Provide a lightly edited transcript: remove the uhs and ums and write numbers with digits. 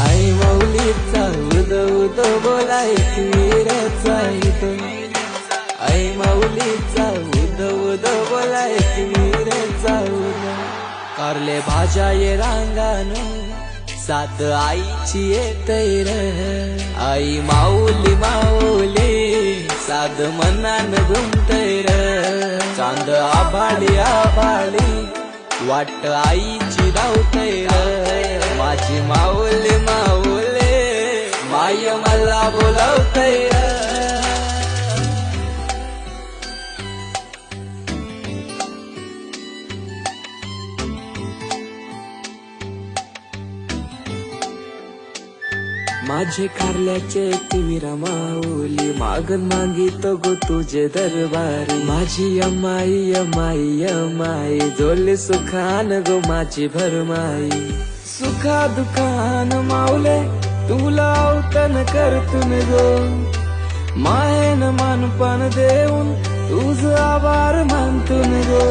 आई माऊलीचा उद उद बोलाय वीराचा इथं, आई माऊलीचा उद उद बोलाय वीराचा उद. कारले भाज्या ये रांगान साथ आईची येतय र, आई माऊली माऊली साध मनान घुमतय र. चांद आभाळी आभाळी वाट आईची धावतय र, माझी माऊली माऊली माय मला बोलावतय र. माझे कारल्याचे तिविरा माऊली मागन मागितो गो तुझे दरबारी. माझी अम्माई अम्माई अम्माई जोडली सुखान गो माझी भरमाई. सुखा दुखान माऊले तुला अवतन करतून गो, मायेन मानपण देऊन तुझ आभार मानतून गो.